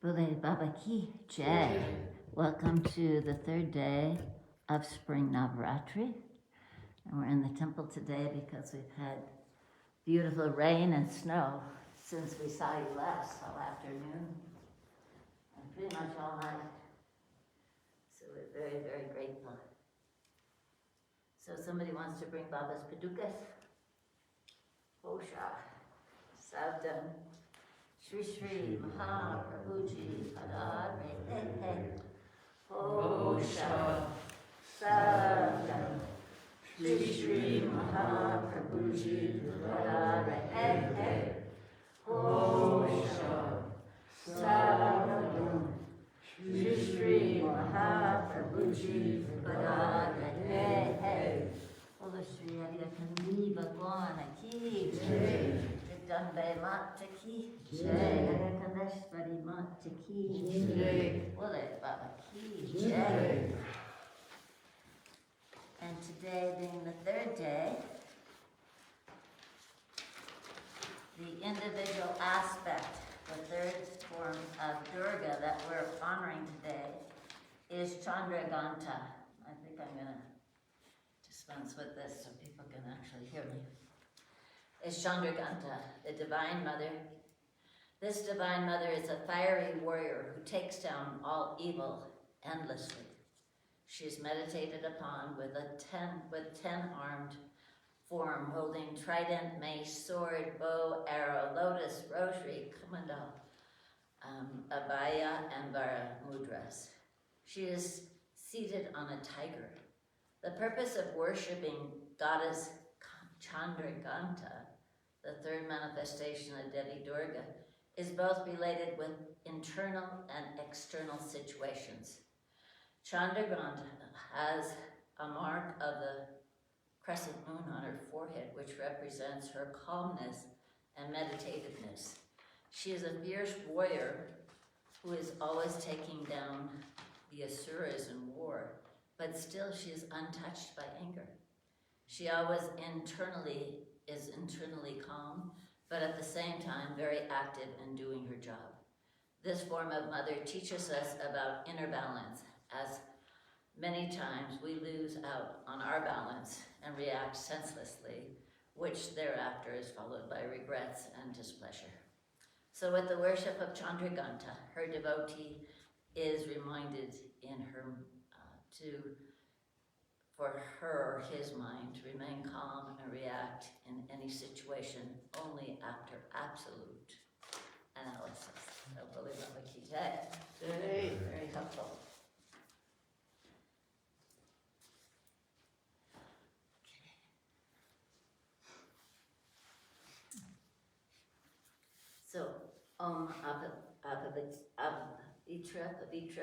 Bole Baba Ki Jai. Welcome to the third day of spring Navratri. And we're in the temple today because we've had beautiful rain and snow since we saw you last all afternoon and pretty much all night. So we're very, very grateful. So somebody wants to bring Baba's padukas? Osha, Savdam, Shri Shri Maha Prabhuji Padare He He Osha Savdam Shri Shri Maha Prabhuji Padare He He Osha Savdam Shri Shri Maha Prabhuji Padare He He Olo Shri Haidakhandi Bhagwan Ki Jai Jagdambe Mata Ki Jai Haidakhandi Mata Ki Jai Ole Baba Ki Jai. And today being the third day, the individual aspect, the third form of Durga that we're honoring today is Chandraganta. I think I'm going to dispense with this so people can actually hear me. Is Chandraganta, the Divine Mother. This Divine Mother is a fiery warrior who takes down all evil endlessly. She is meditated upon with 10-armed form, holding trident, mace, sword, bow, arrow, lotus, rosary, kamandal, abaya, and vara mudras. She is seated on a tiger. The purpose of worshipping Goddess Chandraganta, the third manifestation of Devi Durga, is both related with internal and external situations. Chandraganta has a mark of the crescent moon on her forehead, which represents her calmness and meditativeness. She is a fierce warrior who is always taking down the asuras in war, but still she is untouched by anger. She always is internally calm, but at the same time very active in doing her job. This form of mother teaches us about inner balance, as many times we lose out on our balance and react senselessly, which thereafter is followed by regrets and displeasure. So with the worship of Chandraganta, her devotee is reminded in her for her or his mind to remain calm and react in any situation only after absolute analysis. So, Bole Baba Ki Jai. Very helpful. So, Avitra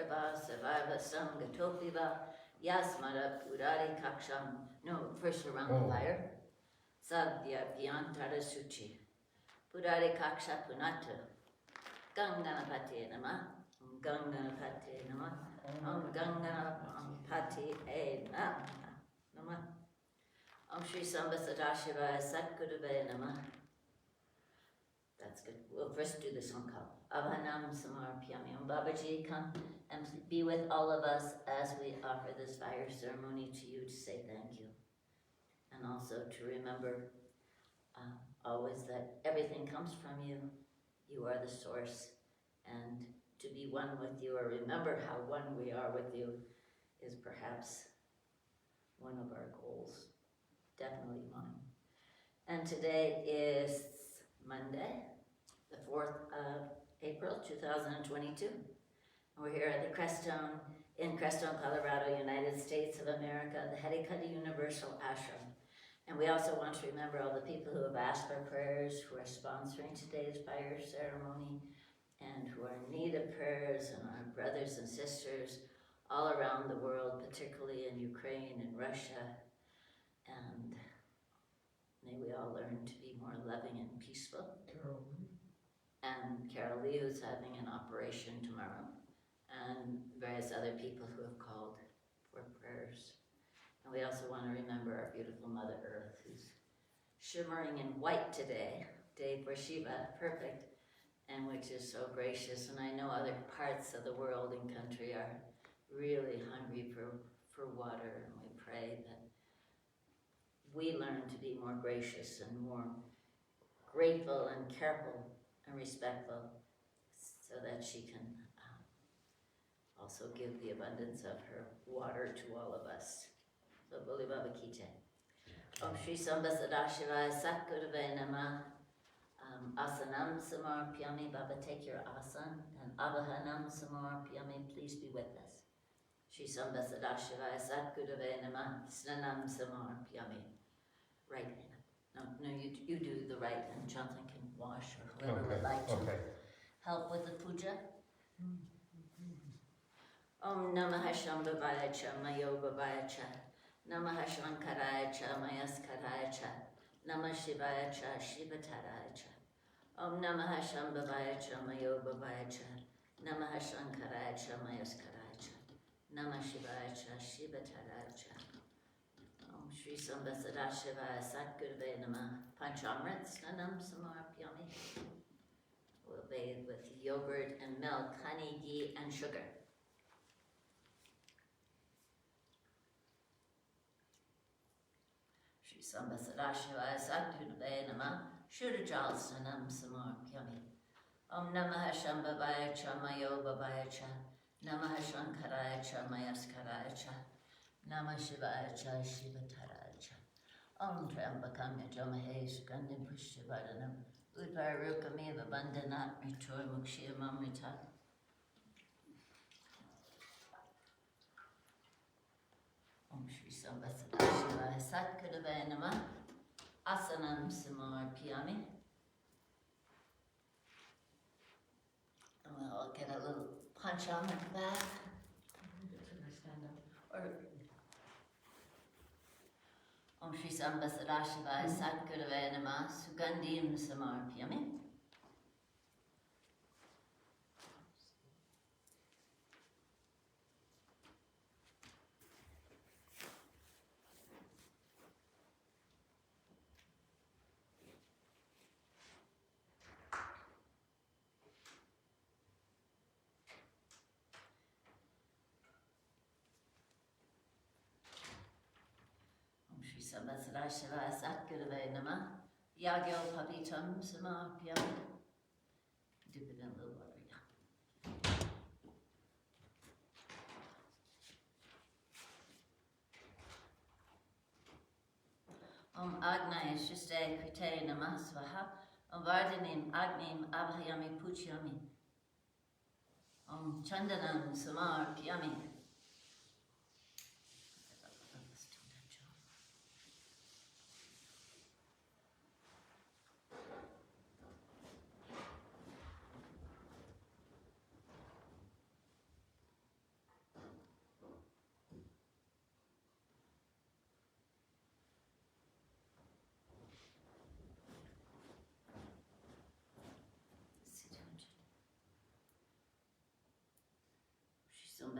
Va Savaiva Samgatopiva Yasmara Purari Kaksham. No, first around the fire. Sadhya Vyantara Suchi. Purari Kaksha Punata. Ganganapati Nama. Ganganapati Nama. Ganganapati Nama. Om Shri Samba Sadashivaya Satguruvaya Nama. That's good. We'll first do the song called Avanam Samarpyami. Babaji, come and be with all of us as we offer this fire ceremony to you to say thank you. And also to remember always that everything comes from you. You are the source. And to be one with you or remember how one we are with you is perhaps one of our goals. Definitely mine. And today is Monday, the 4th of April, 2022. We're here at the Crestone, in Crestone, Colorado, United States of America, the Haidakhandi Universal Ashram. And we also want to remember all the people who have asked for prayers, who are sponsoring today's fire ceremony, and who are in need of prayers, and our brothers and sisters all around the world, particularly in Ukraine and Russia. And may we all learn to be more loving and peaceful. And Carol Lee, who's having an operation tomorrow, and various other people who have called for prayers. And we also want to remember our beautiful Mother Earth, who's shimmering in white today, day for Shiva, perfect, and which is so gracious. And I know other parts of the world and country are really hungry for water, and we pray that we learn to be more gracious and more grateful and careful and respectful, so that she can also give the abundance of her water to all of us. So Boli Baba Kite. Om Shri Samba Sadashivaya Satgurave Namah. Asanam Samarpyami. Baba, take your asan. And Avahanam Samarpyami, please be with us. Shri Samba Sadashivaya Satgurave Namah. Snanam Samarpyami. Right hand. No, you do the right hand. Chanting can wash, or whoever would like to help with the puja. Om Namah Shambhavaya Cha Mayobhavaya Cha Namah Shankaraya Cha Mayaskaraya Cha Namah Shivaya Cha Shivataraya Cha Om Namah Shambhavaya Cha Mayobhavaya Cha Namah Shankaraya Cha Mayaskaraya Cha Namah Shivaya Cha Shivataraya Cha Om Shri Samba Sadashivaya Satgurave Namah. Panchamrit Snanam Samarpyami. We'll bathe with yogurt and milk, honey, ghee, and sugar. Shri Samba Sadashivaya Satgurave Namah. Shurajal Snanam Samarpyami. Om Namah Shambhavaya Cha Mayobhavaya Cha Namah Shankaraya Cha Mayaskaraya Cha Namah Shivaya Cha Shivataraya Cha Om Trambakam Yajamahe Sugandhim Pushtivardhanam Udvarukamiva Bandhanat Mritur Mukshya Mamrita. Om Shri Samba Sadashivaya Satgurave Namah. Asanam Samarpyami. Well, I'll get a little punch on the back. Or Om Shri Samba Sadashivaya Satgurave Namah. Sugandhim Samarpyami. Samba Sadashivaya Satgurave Namah. Yagyo Pavitam Samarpyami. Dip it in a little water, yeah. Om Agnaya Shiste Krite Namah Swaha. Om Vardhanim Agnim Abhayami Puchyami. Om Chandanam Samarpyami.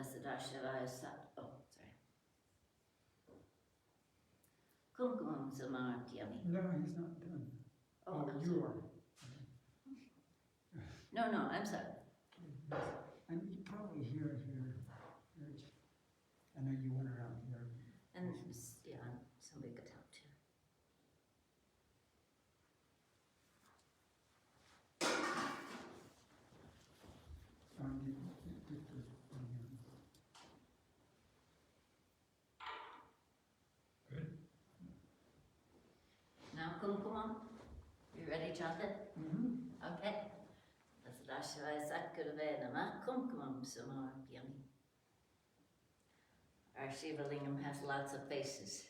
Sadashivaya Sat. Oh, sorry. Kumkumam Samarpyami. No, he's not done. Oh, you are. No, I'm sorry. And you probably hear here. I know you went around here. And yeah, somebody could help too. Good. Now Kumkumam, you ready, Jonathan? Mm-hmm. Okay. Sadashivaya Satgurave Namah. Kumkumam Samarpyami. Our Shiva Lingam has lots of faces.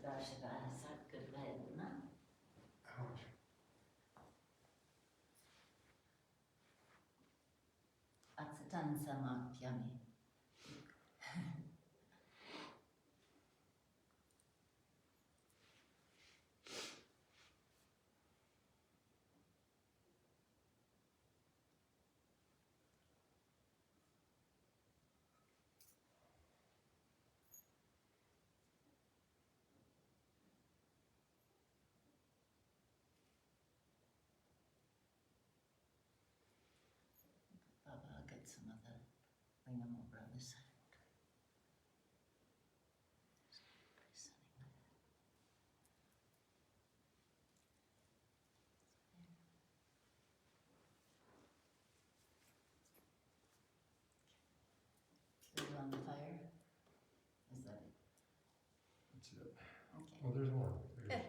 Sadashivaya Satgurave Namah. Ouch. Tansamapyami. Baba, I'll get some of the lingam over on this side. Are you on the fire? Is that it? That's it. Okay. Well, there's more. There's,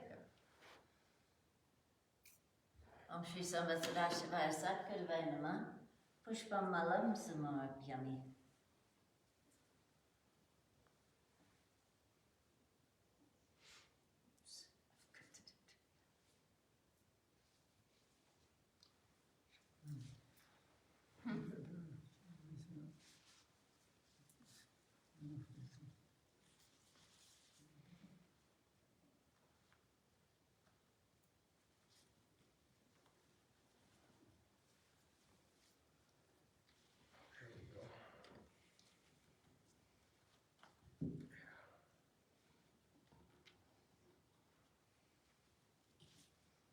Om Shri Samvasadashivaya Satguruvaya Namah. Pushpam Malam Samarpyami. there we go.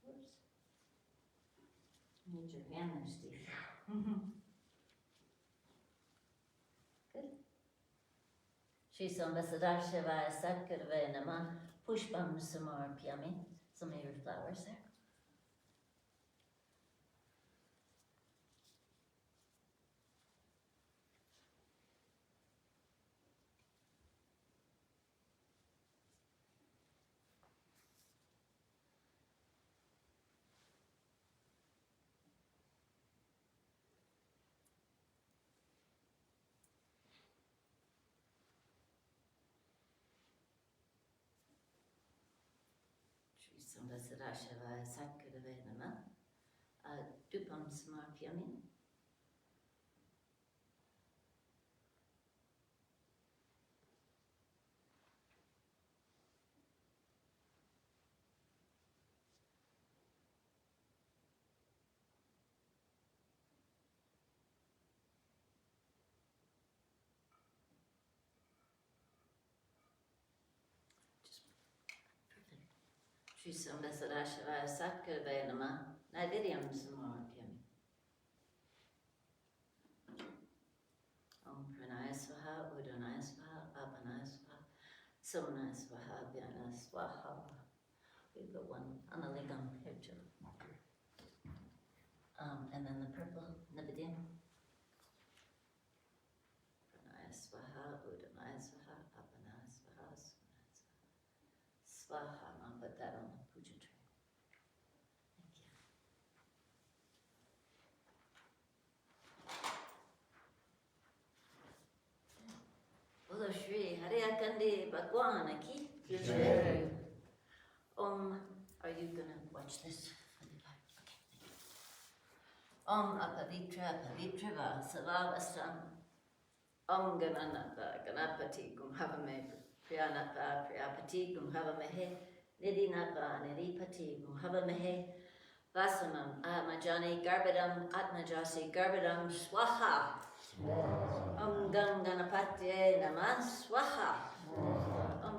Whoops. Need your hand there, Steve. Good. Shri Samvasadashivaya Satguruvaya Namah. Pushpam Samarpyami. Some of your flowers there. Shri Samvasadashivaya Satguruvaya Namah. Dupam Samarpyami. Perfect. Shri Samvasadashivaya Satguruvaya Namah. Naividyam Samarpyami. Om Pranaya Swaha, Udanaya Swaha, Apanaya Swaha, Samanaya Swaha, Vyana Swaha. We've got one on the lingam here too. Okay. And then the purple, Navratri. Pranaya Swaha, Udanaya Swaha, Apanaya Swaha, Samanaya Swaha. Swaha, I'll put that on the puja tray. Thank you. Bolo Shri Haidakhandi Bhagwan Ki Jai. Are you gonna watch this? Okay, thank you. Apavitra Pavitrava Savavastam. Gananapa Ganapati Gumhavame Priyanapa Priyapati Gumhavamehe Nidinapa Nidipati Gumhavamehe Vasamam Amajani Garbadam Atmajasi Garbadam Swaha. Ganganapatye Namah Swaha.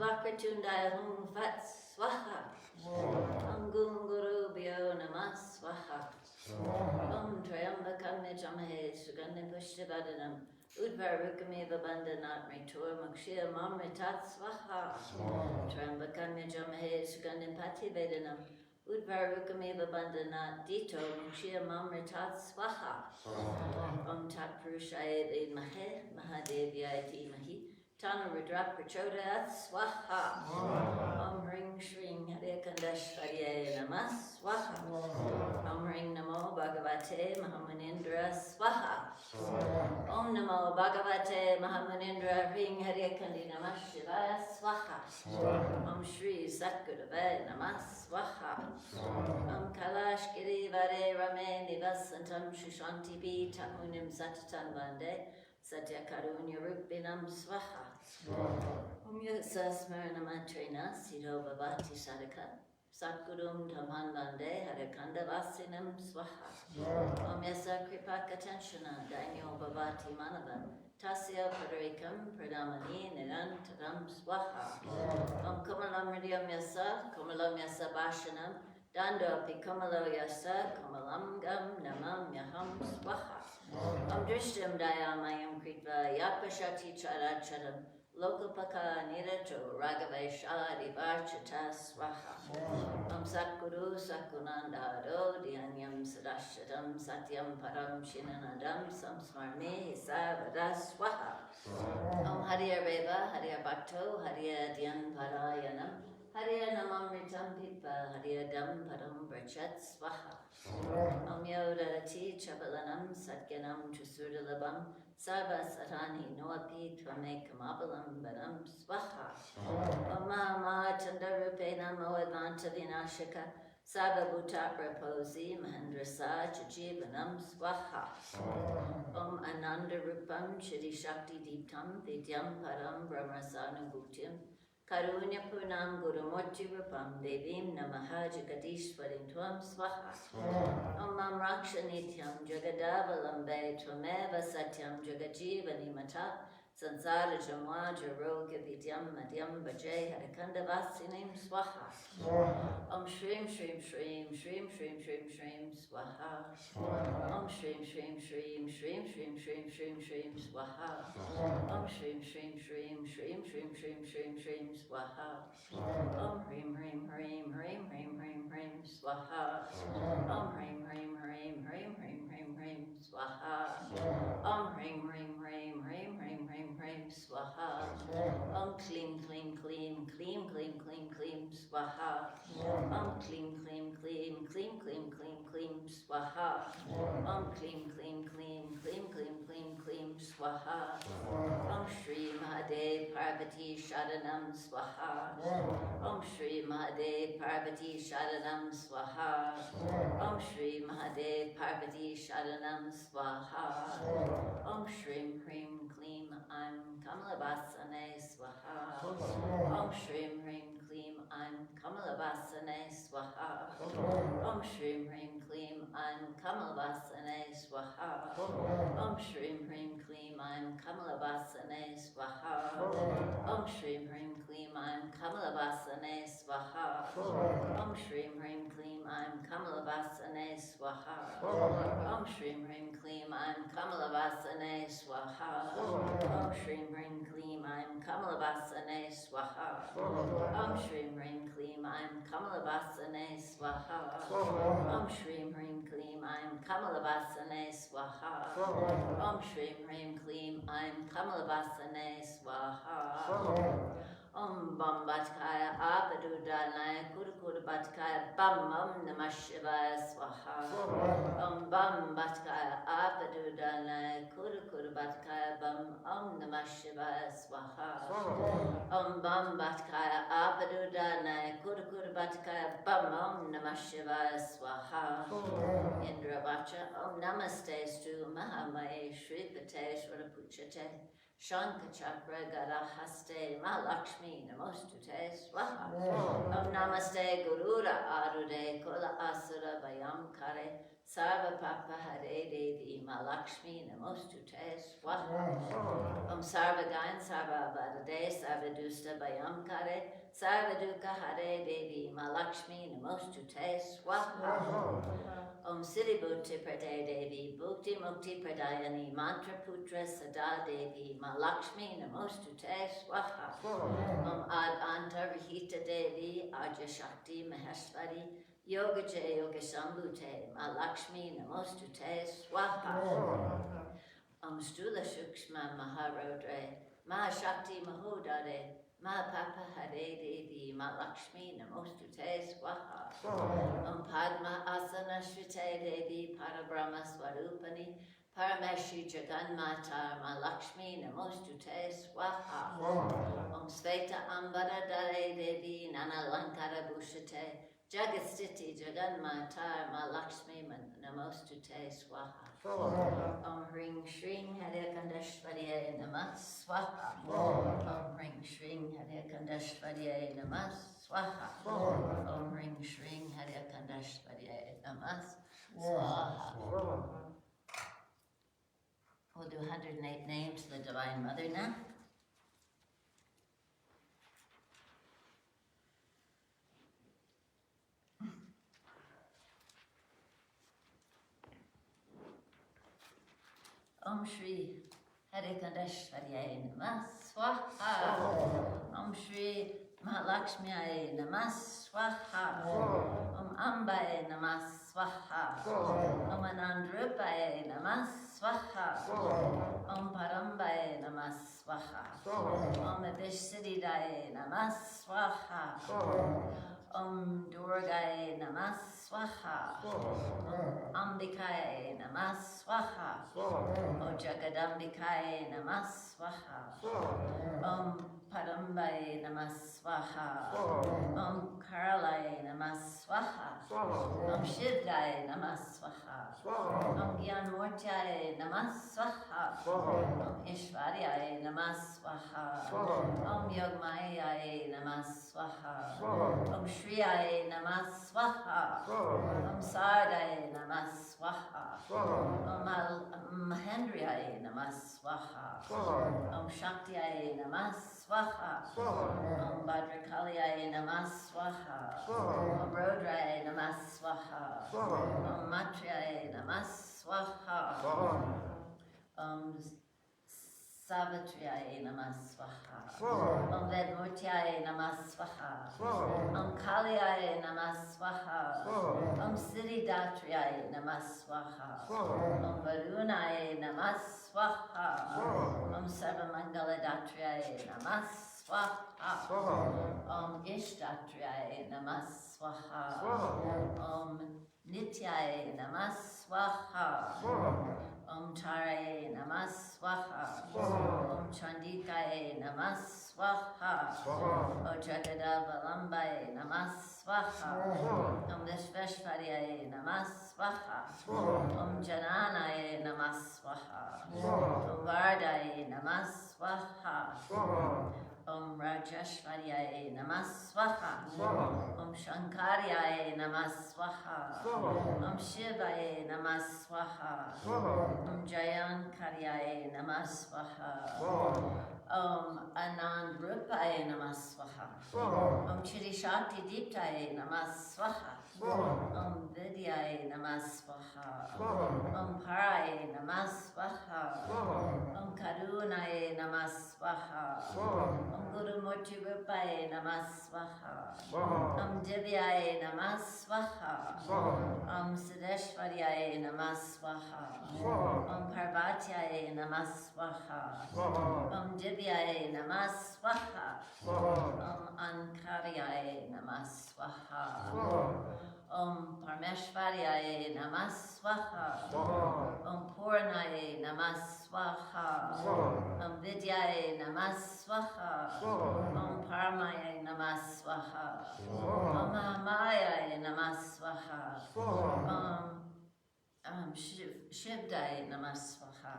Vakratundaya Hum Fat Swaha. Gungurubhyo Namah Swaha. Trayambakam Nijamahe Sugandhim Pushtabhadanam Udvarukamiva Bandhanat Mritur Mokshya Mamritat Swaha. Trayambakam Nijamahe Sugandhim Pativedanam Udvarukamiva Bandhanat Dito Mokshya Mamritat Swaha. Tat Purushaya Vidmahe Mahadevyaya Dhimahi Tana Rudra Prachodayat Swaha. Om Ring Shring Haidakhandi Namah Swaha. Om Ring Namo Bhagavate Mahamanindra Swaha. Om Namo Bhagavate Mahamanindra Ring Haidakhandi Namah Shivaya Swaha. Om Shri Satgurave Namah Swaha. Om Kalash Giri Vare Rame Nivasantam Shushanti Pi Tamunim Satatan Vande Satya Karunya Rupinam Swaha. Om Yasa Smarana Mantrena Siddho Bhavati Sadaka Satgurum Dhamman Vande Haidakhandi Vasinam Swaha. Om Yasa Kripa Katanshana Dainyo Bhavati Manavan Tasya Padarikam Pradamani Nirantadam Swaha. Om Kamalam Hridayam Yasa Bhashanam Dando Pikamalo Yasa Kamalam Gam Namam Yaham Swaha. Om Drishtam Dayamayam Kritva Yapashati Characharam Lokapaka Nirato Ragavesha Divarchata Swaha. Om Satguru Sakunanda Do Dhyanyam Sadashadam Satyam Param Shinanadam Samsmarme Hisavada Swaha. Om Hariya Reva Hariya Bhakto Hariya Dhyan Parayanam Hariya Namamritam Pipa Hariya Dam Param Vrachat Swaha. Om Yodati Chabalanam Satganam Chusurdalabam Sarva Satani Noapi Tvame Kamabalam Badam Swaha. Om Mahama Chandarupenam Moadvanta Vinashaka Sarva Bhuta Praposi Mahendrasa Chajivanam Swaha. Om Ananda Rupam Shri Shakti Deeptam Vidyam Param Brahmasana Bhutyam Karunya Purnam Gurumurti Rupam Devim Namaha Jagadishwarim Tvam Swaha. Om Mam Raksha Nityam Jagadavalambe Tvameva Satyam Jagajivani Mata Sansara Jamwa Jaroga Vidyam Madhyam Bhaje Haidakhandi Vasinam Swaha. Om Shrim Shrim Shrim Shrim Shrim Shrim Shrim Swaha. Om Shrim Shrim Shrim Shrim Shrim Shrim Shrim Shrim Swaha. Om Shrim Shrim Shrim Shrim Shrim Shrim Shrim Shrim Swaha. Om Hrim Hrim Hrim Hrim Hrim Hrim Hrim Swaha. Om Hrim Hrim Hrim Hrim Hrim Hrim Hrim Swaha. Om Hrim Hrim Hrim Hrim Hrim Hrim Hrim Swaha. Om Klim Klim Klim Klim Klim Klim Klim Swaha. Om Klim Klim Klim Klim Klim Klim Klim Swaha. Om Klim Klim Klim Klim Klim Klim Klim Swaha. Om Shri Mahadev Parvati Sharanam Swaha. Om Shri Mahadev Parvati Sharanam Swaha. Om Shri Mahadev Parvati Sharanam Swaha. Om Shrim Hrim Klim Aim Kamalabhasane Swaha. Om Shrim Hrim Klim Aim Kamalabhasane Swaha. Om Shrim Hrim Klim Aim Kamalabhasane Swaha. Om Shrim Hrim Klim Aim Kamalabhasane Swaha. Om Shrim Hrim Klim Aim Kamalabhasane Swaha. Om Shrim Hrim Klim Aim Kamalabhasane Swaha. Om Shrim Hrim Klim Aim Kamalabhasane Swaha. Om Shrim Hrim Klim Aim Kamalabhasane Swaha. Om Shrim Hrim Klim Aim Kamalabhasane Swaha. Om Shrim Hrim Klim Aim Kamalabhasane Swaha. Om Shrim Hrim Klim Aim Kamalabhasane Swaha. Om Bam Batkaya Apadudalaya Kurukudu Batkaya Bam Om Namah Shivaya Swaha. Om Bam Batkaya Apadudalaya Kurukudu Batkaya Bam Om Namah Shivaya Swaha. Om Bam Batkaya Apadudalaya Kurukudu Batkaya Bam Om Namah Shivaya Swaha. Indra Vacha Om Namaste Stu Mahamaye Shripate Shvarapuchate Shanka Chakra Gada Haste Mahalakshmi Namostute Swaha. Om Namaste Gurura Arude Kola Asura Vayam Kare Sarva Papa Hare Devi Mahalakshmi Namostute Swaha. Om Sarva Gain Sarva Abadade Sarva Dusta Vayam Kare Sarva Duka Hare Devi Mahalakshmi Namostute Swaha. Om Siddhi Bhukti Pradaya Devi Bhukti Mukti Pradayani Mantra Putra Sada Devi Mahalakshmi Namostute Swaha. Om Ad Anta Rahita Devi Arja Shakti Maheshwari Yoga Jaya Yoga Shambhute Mahalakshmi Namostute Swaha. Om Stula Shukshma Maharodre Ma Shakti Mahodare, Ma Papa Hare Devi, Ma Lakshmi Namostute Swaha. Padma Asana Shrite Devi, Parabrahma Swarupani, Parameshi Jaganmata, Ma Lakshmi Namostute Swaha. Sveta Ambara Dare Devi, Nana Lankara Bhushate, Jagastiti Jaganmata, Ma Lakshmi Namostute Swaha. Ring Shring Hare Kandashvarya Namah Swaha. Ring Shring Hare Kandashvarya Namah Swaha. Ring Shring Hare Kandashvarya Namah Swaha. We'll do 108 names to the Divine Mother now. Om Shri Hare Kandashvarya Namah Swaha. Om Shri Mahalakshmiya Namah Swaha. Om Ambaye Namah Swaha. Om Anandrupaya Namah Swaha. Om Parambaye Namah Swaha. Om Abhishsiddhaya Namah Swaha. Om Durgaye Namah Swaha. Om Ambikaye Namah Swaha. Om Jagadambikaye Namah Swaha. Om Parambaye Namah Swaha. Om Karalaye Namah Swaha. Om Shivdaye Namah Swaha. Om Gyanmurtyaye Namah Swaha. Om Ishwaryaye Namah Swaha. Om Yogmayaye Namah Swaha. Om Shriyaye Namah Swaha. Om Sardaye Namah Swaha. Om Mahendriyaye Namah Swaha. Om Shaktiyaye Namah Swaha. Om Bhadrakalyaye Namah Swaha. Om Rudraye Namah Swaha. Om Matriyaye Namah Swaha. Om Savitriyaye Namah Swaha. Om Vedmurtyaye Namah Swaha. Om Kalyaye Namah Swaha. Om Siddhidatriyaye Namah Swaha. Om Varunaye Namah Swaha. Om Sarvamangala-datriyaye Namah Swaha. Om Ishtatriyaye Namah Swaha. Om Nityaye Namah Swaha. Om Taraye Namah Swaha. Om Chandikaye Namah Swaha. Om Jagadavalambaye Namah Swaha. Om Vishveshvaryaye Namah Swaha. Om Jananaye Namah Swaha. Om Vardaye Namah Swaha. Om Rajeshvaryaye Namah Swaha. Om Shankaryaye Namah Swaha. Om Shivaye Namah Swaha. Om Jayankaryaye Namah Swaha. Om Anand Rupaye Namah Swaha. Om Chiri Shakti Deeptaye Namah Swaha. Om Vidyaye Namah Swaha. Om Paraye Namah Swaha. Om Karunaye Namah Swaha. Om Guru Murti Rupaye Namah Swaha. Om Divyaye Namah Swaha. Om Siddheshwaryaye Namah Swaha. Om Parvatyaye Namah Swaha. Om Divyaye Namah Swaha. Om Ankaryaye Namah Swaha. Om Parmeshwaryaye Namah Swaha. Om Purnaye Namah Swaha. Om Vidyaye Namah Swaha. Om Paramaye Namah Swaha. Om Mahamayaye Namah Swaha. Om Shivdaye Namah Swaha.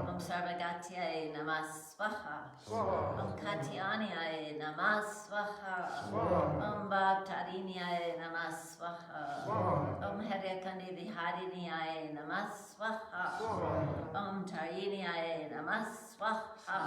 Om Sarvagatiyaye Namah Swaha. Om Katyaniyaye Namah Swaha. Om Bhaktariniyaye Namah Swaha. Om Haidakhandi Vihadiniyaye Namah Swaha. Om Tariniyaye Namah Swaha.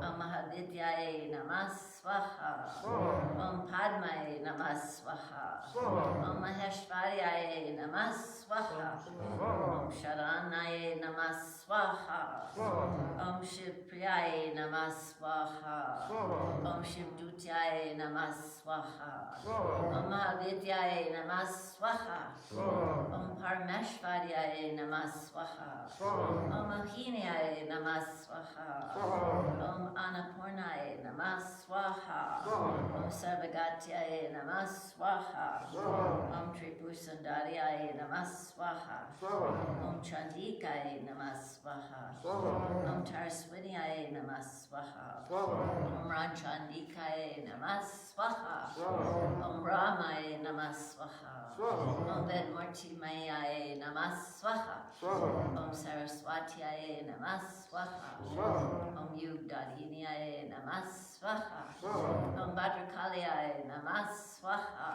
Om Mahavidyaye Namah Swaha. Swaha. Om Padmaye Namah Swaha. Om Maheshwaryaye Namah Swaha. Om Sharanaye Namah Swaha. Om Shivpriyaye Namah Swaha. Om Shivdutyaye Namah Swaha. Om Mahavidyaye Namah Swaha. Om Parameshwaryaye Namah Swaha. Om Mohiniyaye Namah Swaha. Om Annapurnaye Namah Swaha. Om Sarvagatyaye Namah Swaha. Om Tripursundaryaye Namah Swaha. Om Chandikaye Namah Swaha. Om Taraswiniyaye Namah Swaha. Om Ranchandikaye Namah Swaha. Om Ramaye Namah Swaha. Om Vedmurtimayaye Namah Swaha. Om Saraswatyaye Namah Swaha. Om Yugdadiniyaye Namah Swaha. Om Bhadrakalyaye Namah Swaha.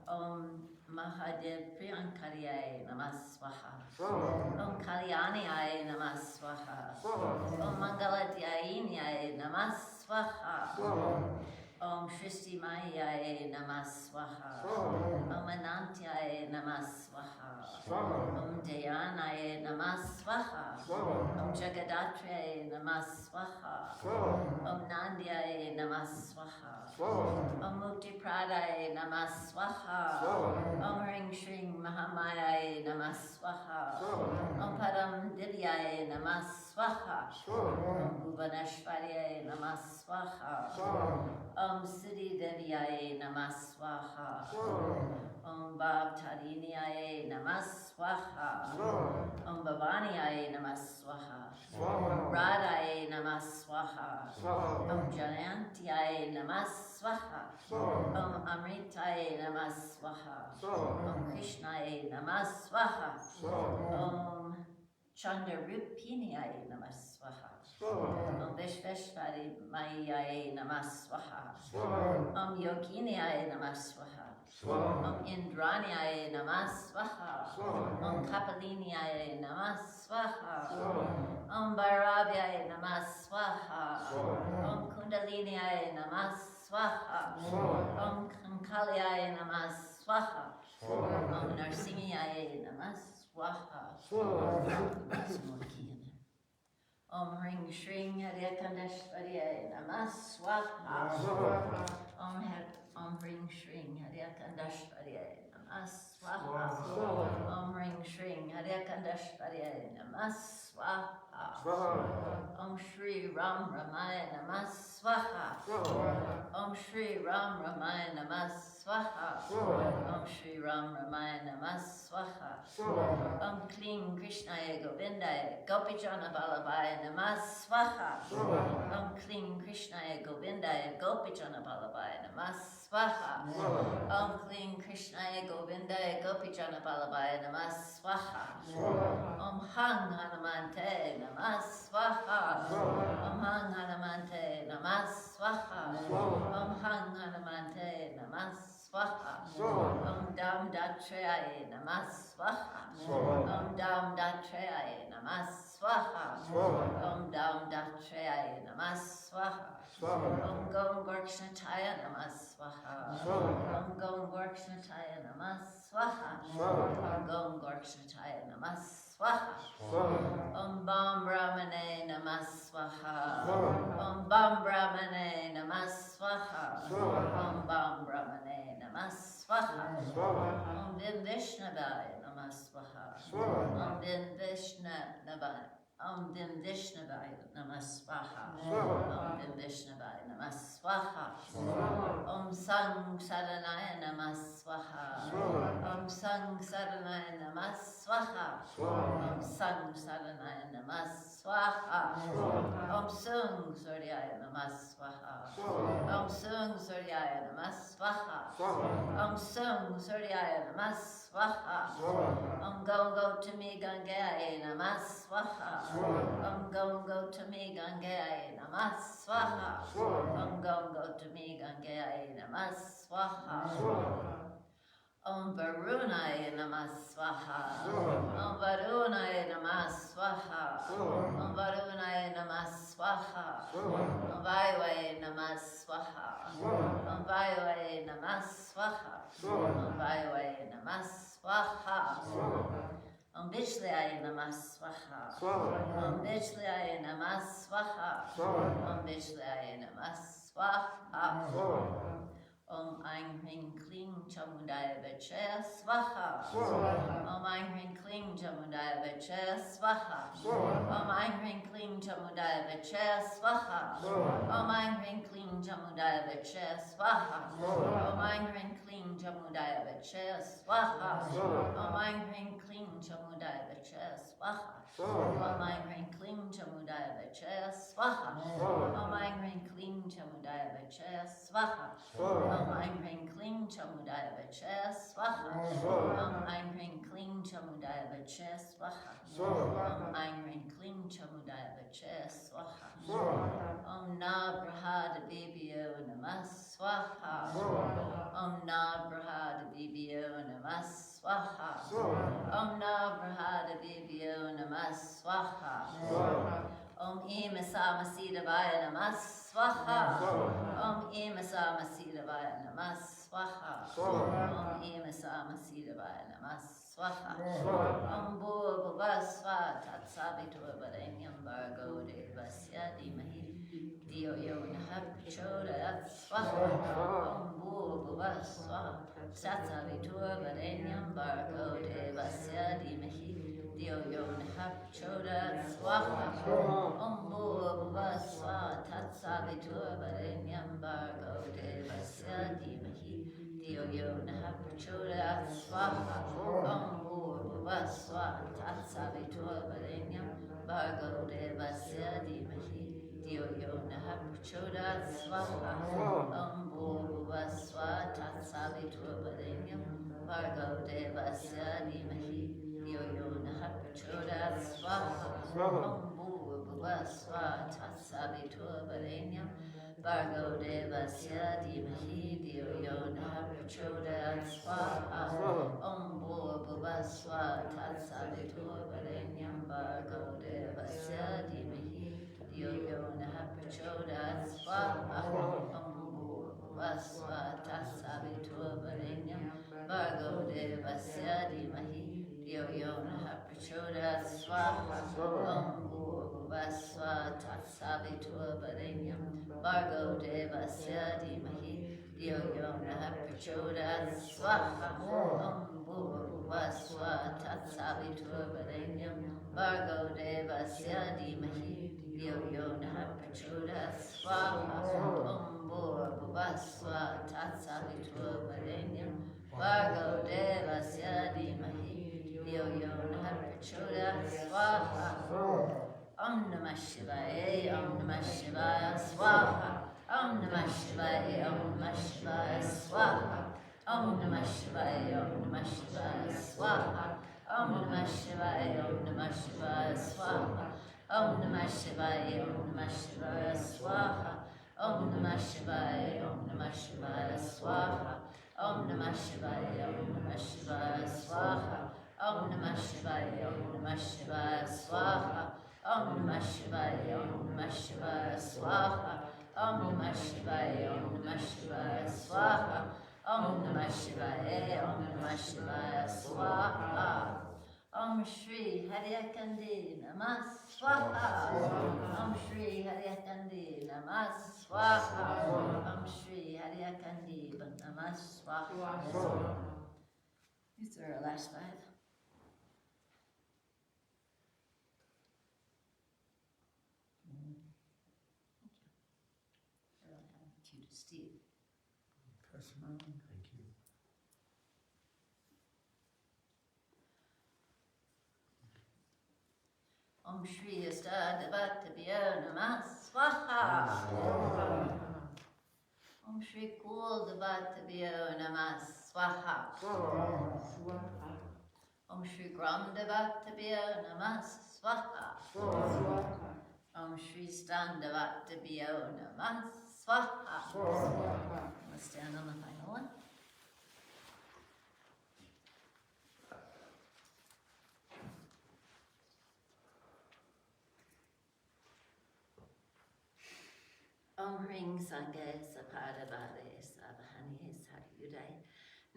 Om Mahadev Priyankaryaye Namah Swaha. Om Kalyaniyaye Namah Swaha. Om Mangaladhyayinyaye Namah Swaha. Om Shristi Mayaye Namah Swaha. Om Anantyaye Namah Swaha. Om Dayanaye Namah Swaha. Om Jagadatraye Namah Swaha. Om Nandyaye Namah Swaha. Om Mukti Pradaye Namah Swaha. Om Ring Shring Mahamayaye Namah Swaha. Om Padam Divyaye Namah Swaha. Om Bhuvaneshwaryaye Namah Swaha. Om Siddhi Devyaye Namah Swaha. Om Bhavtariniyaye Namah Swaha. Om Bhavaniyaye Namah Swaha. Om Radhaye Namah Swaha. Om Jayantiyaye Namah Swaha. Om Amritaye Namah Swaha. Om Krishnaye Namah Swaha. Om Chandarupiniyaye Namah Swaha. Om Vishveshvari Mayaye Namah Swaha. Om Yoginiyaye Namah Swaha. Om Indraniyaye Namah Swaha. Om Kapaliniyaye Namah Swaha. Om Bhairavyaye Namah Swaha. Om Kundaliniyaye Namah Swaha. Om Kankalyaye Namah Swaha. Om Narsingayaye Namah Swaha. Om Ring Shring Hariakandashvaryaye Namah Swaha. Om Ring Shring Hariakandashvaryaye Namah Swaha. Om Ring Shring Hariakandashvaryaye Namah Swaha. Om Shri Ram Ramaya Namah Swaha. Om Shri Ram Ramaya Namah Swaha. Om Shri Ram Ramaya Namah Swaha. Om Kling Krishnaya Govindaya Gopijana Balabhaya Namah Swaha. Om Kling Krishnaya Govindaya Gopijana Balabhaya Namah Swaha. Om Kling Krishnaya Govindaya Gopijana Balabhaya Namah Swaha. Om Hang Hanumante Namah Swaha. Om Hang Hanumante Namah Swaha. Om Hang Hanumante Namah Swaha. Om Dam Datrayaye Namah Swaha. Om Dam Datrayaye Namah Swaha. Om Dam Datrayaye Namah Swaha. Om Gom Gorkshnataya Namah Swaha. Om Gom Gorkshnataya Namah Swaha. Om Gom Gorkshnataya Namah Swaha. Om Bam Brahmane Namah Swaha. Om Bam Brahmane Namah Swaha. Om Bam Brahmane Namah Swaha. Om Vim Vishnavaya Namah Swaha. Om Vim Vishnavaya. Om Vim Vishnavaya Namah Swaha. Om Vim Vishnavaya Namah Swaha. Om Sang Saranaya Namah Swaha. Om Sang Saranaya Namah Swaha. Om Sang Saranaya Namah Swaha. Om Sung Suryaya Namah Swaha. Om Sung Suryaya Namah Swaha. Om Sung Suryaya Namah Swaha. Om Go to me Gangaya Namah Swaha. Om Go to me Gangaya Namah Swaha. Om Go to me Gangaya Namah Swaha. Om Varunaya Namah Swaha. Om Varunaya Namah Swaha. Om Varunaya Namah Swaha. Om Vayavaya Namah Swaha. Om Vayavaya Namah Swaha. Om Vayavaya Namah Swaha. Om Vishlaya Namah Swaha. Om Vishlaya Namah Swaha. Om Vishlaya Namah Swaha. Om Aing Hring Kling Chamudaya Vachaya Swaha. Om Aing Hring Kling Chamudaya Vachaya Swaha. Om Aing Hring Kling Chamudaya Vachaya Swaha. Om Aing Hring Kling Chamudaya Vachaya Swaha. Om Aing Hring Kling Chamudaya Vachaya Swaha. Om Aing Hring Kling Chamudaya Vachaya Swaha. Om Aing Hring Kling Chamudaya Vachaya Swaha. Om Aing Hring Kling Chamudaya Vachaya Swaha. Om Aing Hring Kling Chamudaya Vachaya Swaha. Om Aing Hring Kling Chamudaya Vachaya Swaha. Om Aing Hring Kling Chamudaya Vachaya Swaha. Om Nabrahada Vibhyo Namah Swaha. Om Nabrahada Vibhyo Namah Swaha. Om Nabrahada Vibhyo Namah Swaha. Om Imasamasirvaya Namah Swaha. Om Imasamasirvaya Namah Swaha. Om Imasamasirvaya Namah Swaha. Om Bhurva Swa Tatsavitur Varenyam Bhargo Devasya Dhimahi Dhiyo Yo Nah Prachodayat Swaha. Om Bhurva Swa Tatsavitur Varenyam Bhargo Devasya Dhimahi Dhiyo Yo Nah Prachodayat Swaha. Om Bhurva Swa Tatsavitur Varenyam Bhargo Devasya Dhimahi Dhiyo Yo Nah Prachodayat Swaha. Om Bhurva Swa Tatsavitur Varenyam Bhargo Devasya Dhimahi Dhiyo Yo Nah Prachodayat Swaha. Om Bhurva Swa Tatsavitur Varenyam Bhargo Devasya Dhimahi Dhiyo Yo Nah Prachodayat Swaha. Om Bhurva Swa Tatsavitur Varenyam Bhargo Devasya Dhimahi Dhiyo Yo Nah Prachodayat Swaha. Om Bhurva Swa Tatsavitur Varenyam Bhargo Devasya Dhimahi Dhiyo Yo Nah Prachodayat Swaha. Om Bhurva Swa Tatsavitur Varenyam Bhargo Devasya Dhimahi Dhiyo Yo Nah Prachodayat Swaha. Om Bhurva Swa Tatsavitur Varenyam Bhargo Devasya Dhimahi Dhiyo Yo Nah Prachodayat Swaha. Om Bhurva Swa Tatsavitur Varenyam Bhargo Devasya Dhimahi Dhiyo Yo Nah Prachodayat Swaha. Om Bhurva Swa Tatsavitur Varenyam Bhargo Devasya Dhimahi Dhiyo Yo Nah Prachodayat Swaha. Om Namah Shivaya, Om Namah Shivaya, Swaha. Om Namah Shivaya, Om Namah Shivaya, Swaha. Om Namah Shivaya, Om Namah Shivaya, Swaha. Om Namah Shivaya, Om Namah Shivaya, Swaha. Om Namah Shivaya, Om Namah Shivaya, Swaha. Om Namah Shivaya, Om Namah Shivaya, Swaha. Om Namah Shivaya, Om Namah Shivaya, Swaha. Om Namah Shivaya, Om Namah Shivaya, Swaha. Om Namah Shivaya, Om Namah Shivaya, Swaha. Om Namah Shivaya, Om Namah Shivaya, Swaha. Om Namah Shivaya, Om Namah Shivaya, Swaha. Om Shri Haidakhandi Namah Swaha. Om Shri Haidakhandi Namah Swaha. Om Shri Haidakhandi Namah Swaha. These are our last five. Cue to Steve. Pass them around. Thank you. Om Shri Astadavatabhyo Namah Swaha. Om Shri Kuldavatabhyo Namah Swaha. Om Shri Gramdavatabhyo Namah Swaha. Om Shri Standavatabhyo Namah Swaha. Let's stand on the final one. Om Hring Sange Sapadavare Savahani Satyuday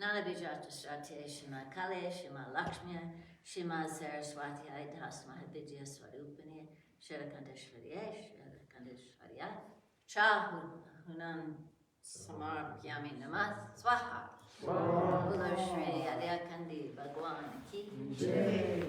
Nanabijata Strate Shima Kale Shima Lakshmi Shima Saraswati Tasma Vidya Swarupani Shirakandeshwarya Shirakandeshwarya Chahunan Samar Pyami Namah Swaha Ulo Shri Haidakhandi Bhagwan Ki Jai.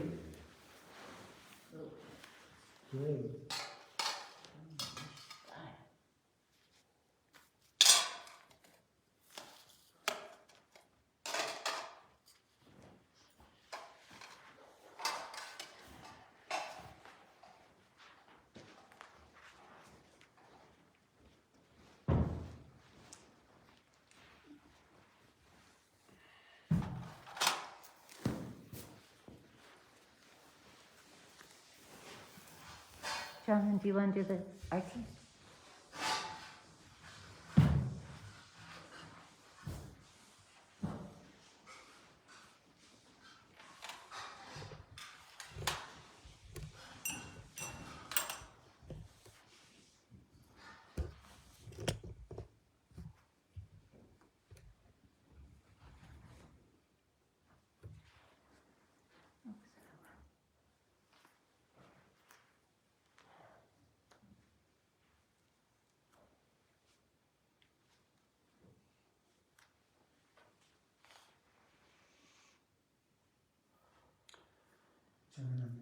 Jonathan, do you want to do the arti?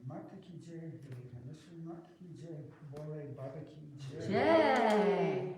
Mata ki jai, Vivekananda Mata ki jai, Bole Baba ki jai. Jai.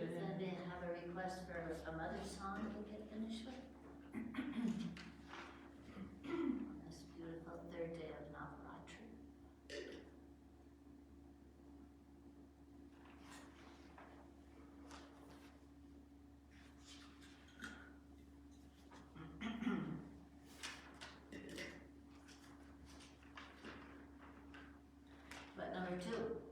Does anybody have a request for a mother song we could finish with? On this beautiful third day of Navratri. But number two.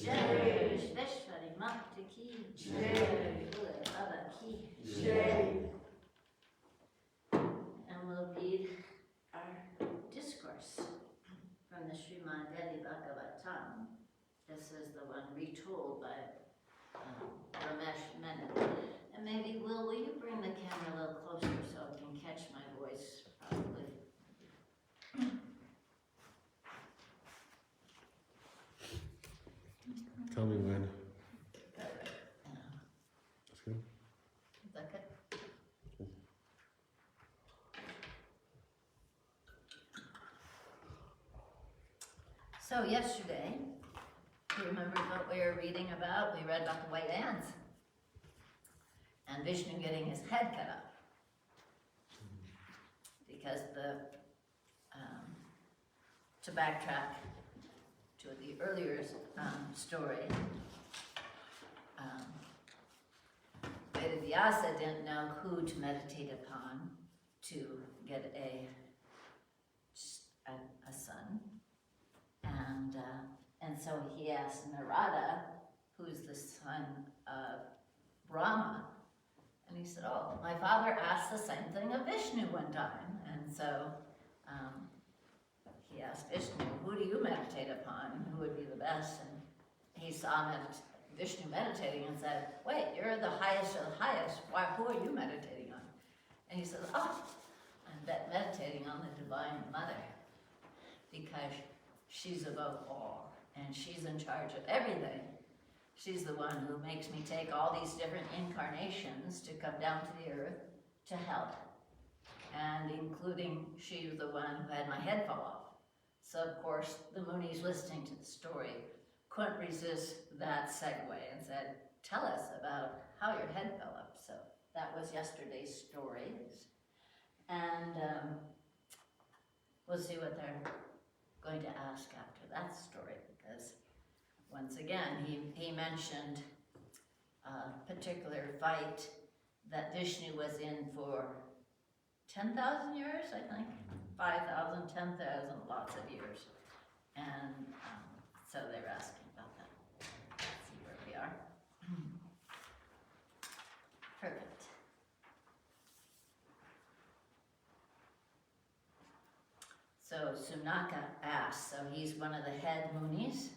Jai Vishveshwari Mata Ki Jai Bhole Baba Ki Jai. And we'll read our discourse from the Srimad Devi Bhagavatam. This is the one retold by Ramesh Menon. And maybe, will you bring the camera a little closer so I can catch my voice properly? Tell me when. Yeah. That's good. Is that good? So yesterday, you remember what we were reading about? We read about the white ants and Vishnu getting his head cut off because to backtrack to the earlier story, Vedavyasa didn't know who to meditate upon to get a son, and so he asked Narada, who's the son of Brahma, and he said, "Oh, my father asked the same thing of Vishnu one time," and so he asked Vishnu, "Who do you meditate upon? Who would be the best?" And he saw Vishnu meditating and said, "Wait, you're the highest of the highest. Why? Who are you meditating on?" And he said, "Oh, I'm meditating on the Divine Mother because she's above all and she's in charge of everything. She's the one who makes me take all these different incarnations to come down to the earth to help. And including she's the one who had my head fall off." So of course, the Munis listening to the story couldn't resist that segue and said, "Tell us about how your head fell off." So that was yesterday's story. And we'll see what they're going to ask after that story, because once again, he mentioned a particular fight that Vishnu was in for 10,000 years, I think, 5,000, 10,000, lots of years. And so they're asking about that. Let's see where we are. Perfect. So Sunaka asks, so he's one of the head Munis,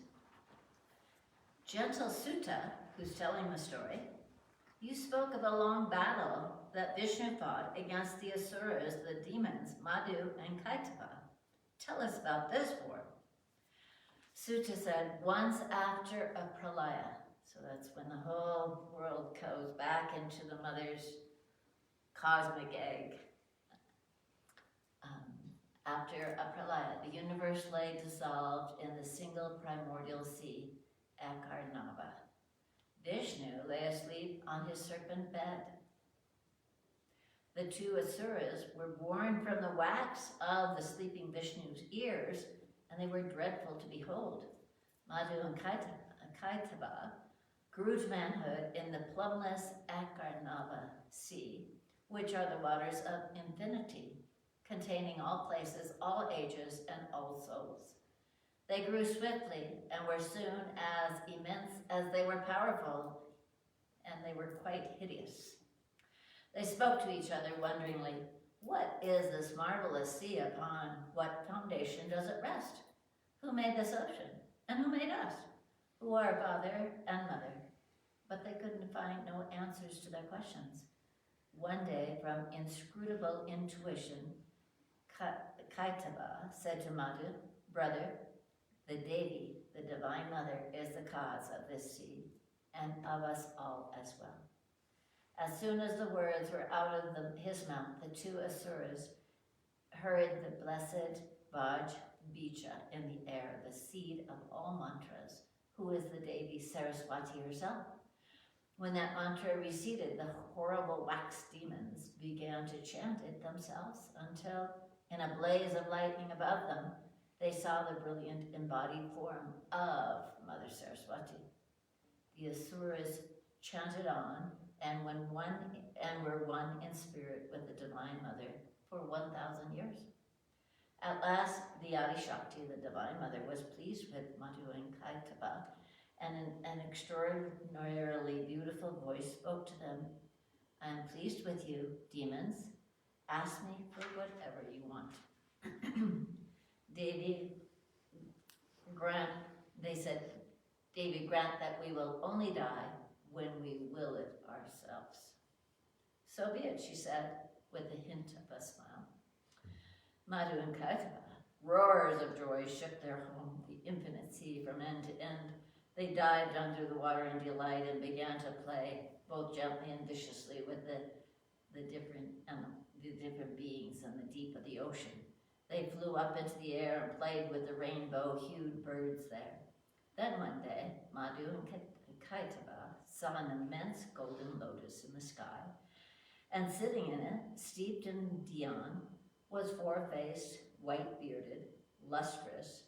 "Gentle Sutta," who's telling the story, "you spoke of a long battle that Vishnu fought against the Asuras, the demons, Madhu and Kaitava. Tell us about this war." Sutta said, "Once after a pralaya," so that's when the whole world goes back into the mother's cosmic egg. After a pralaya, the universe lay dissolved in the single primordial sea, Akarnava. Vishnu lay asleep on his serpent bed. The two Asuras were born from the wax of the sleeping Vishnu's ears, and they were dreadful to behold. Madhu and Kaitava grew to manhood in the plumbless Akarnava sea, which are the waters of infinity, containing all places, all ages, and all souls. They grew swiftly and were soon as immense as they were powerful, and they were quite hideous. They spoke to each other wonderingly, "What is this marvelous sea? Upon what foundation does it rest? Who made this ocean? And who made us? Who are father and mother?" But they couldn't find no answers to their questions. One day, from inscrutable intuition, Kaitava said to Madhu, "Brother, the Devi, the Divine Mother, is the cause of this sea, and of us all as well." As soon as the words were out of his mouth, the two Asuras heard the blessed Vaj Bija in the air, the seed of all mantras, who is the Devi Saraswati herself. When that mantra receded, the horrible wax demons began to chant it themselves until, in a blaze of lightning above them, they saw the brilliant embodied form of Mother Saraswati. The Asuras chanted on and were one in spirit with the Divine Mother for 1,000 years. At last, the Adi Shakti, the Divine Mother, was pleased with Madhu and Kaitava and an extraordinarily beautiful voice spoke to them. I am pleased with you, demons. Ask me for whatever you want. They said, David, grant that we will only die when we will it ourselves. So be it, she said, with a hint of a smile. Madhu and Kaitava, roars of joy shook their home, the infinite sea from end to end. They dived under the water in delight and began to play, both gently and viciously, with the different beings in the deep of the ocean. They flew up into the air and played with the rainbow-hued birds there. Then one day, Madhu and Kaitava saw an immense golden lotus in the sky, and sitting in it, steeped in dhyan, was four-faced, white-bearded, lustrous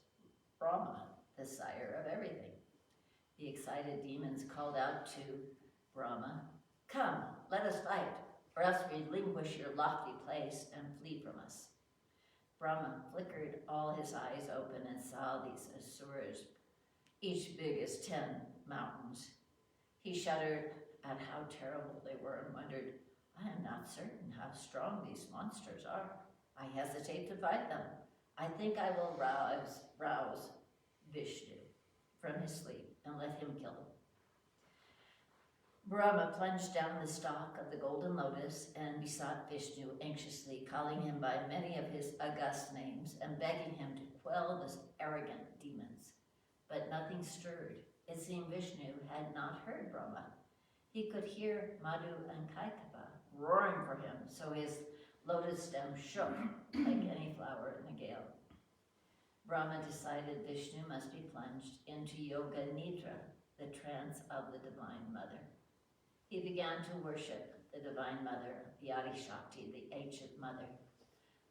Brahma, the sire of everything. The excited demons called out to Brahma, "Come, let us fight, or else relinquish your lofty place and flee from us." Brahma flickered all his eyes open and saw these asuras, each big as 10 mountains. He shuddered at how terrible they were and wondered, I am not certain how strong these monsters are. I hesitate to fight them. I think I will rouse Vishnu from his sleep and let him kill them. Brahma plunged down the stalk of the golden lotus and besought Vishnu anxiously, calling him by many of his august names and begging him to quell the arrogant demons. But nothing stirred. It seemed Vishnu had not heard Brahma. He could hear Madhu and Kaitava roaring for him, so his lotus stem shook like any flower in a gale. Brahma decided Vishnu must be plunged into Yoga Nidra, the trance of the Divine Mother. He began to worship the Divine Mother, the Adi Shakti, the Ancient Mother.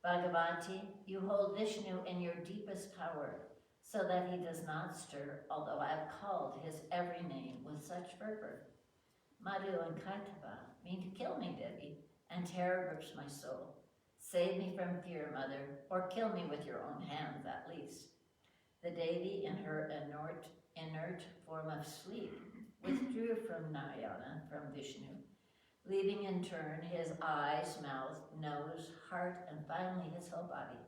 Bhagavanti, you hold Vishnu in your deepest power, so that he does not stir, although I have called his every name with such fervor. Madhu and Kaitava mean to kill me, Devi, and terror grips my soul. Save me from fear, Mother, or kill me with your own hands at least. The Devi, in her inert form of sleep, withdrew from Narayana, from Vishnu, leaving in turn his eyes, mouth, nose, heart, and finally his whole body.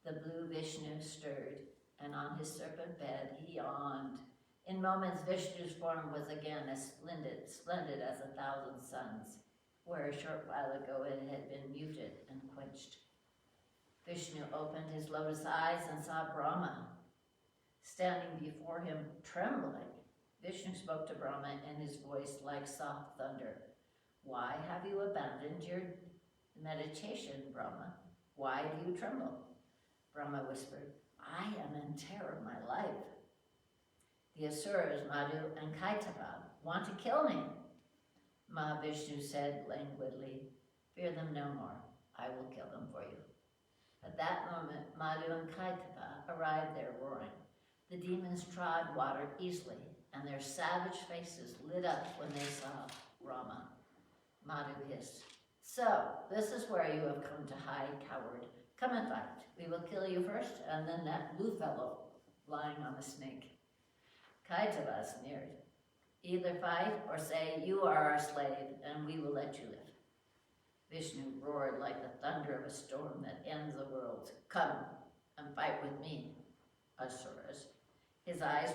The blue Vishnu stirred, and on his serpent bed he yawned. In moments, Vishnu's form was again as splendid as 1,000 suns, where a short while ago it had been muted and quenched. Vishnu opened his lotus eyes and saw Brahma standing before him, trembling. Vishnu spoke to Brahma in his voice like soft thunder. Why have you abandoned your meditation, Brahma? Why do you tremble? Brahma whispered, I am in terror of my life. The Asuras, Madhu and Kaitava, want to kill me. Mahavishnu said languidly, fear them no more. I will kill them for you. At that moment, Madhu and Kaitava arrived there roaring. The demons trod water easily, and their savage faces lit up when they saw Rama. Madhu hissed, so, this is where you have come to hide, coward. Come and fight. We will kill you first, and then that blue fellow lying on the snake. Kaitava sneered. Either fight or say, you are our slave, and we will let you live. Vishnu roared like the thunder of a storm that ends the world. Come and fight with me, Asuras. His eyes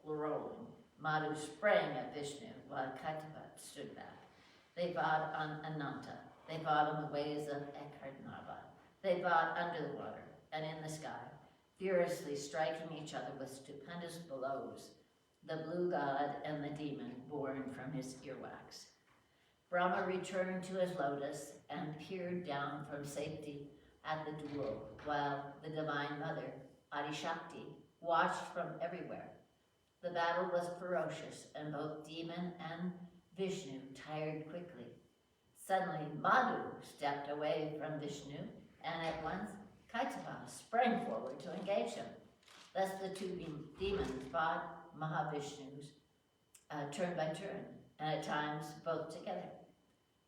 were rolling. Madhu sprang at Vishnu while Kaitava stood back. They fought on Ananta. They fought on the ways of Ekharnava. They fought under the water and in the sky, furiously striking each other with stupendous blows. The blue god and the demon born from his earwax. Brahma returned to his lotus and peered down from safety at the duel, while the Divine Mother, Adi Shakti, watched from everywhere. The battle was ferocious, and both demon and Vishnu tired quickly. Suddenly, Madhu stepped away from Vishnu, and at once Kaitava sprang forward to engage him. Thus the two demons fought Mahavishnu's turn by turn, and at times both together.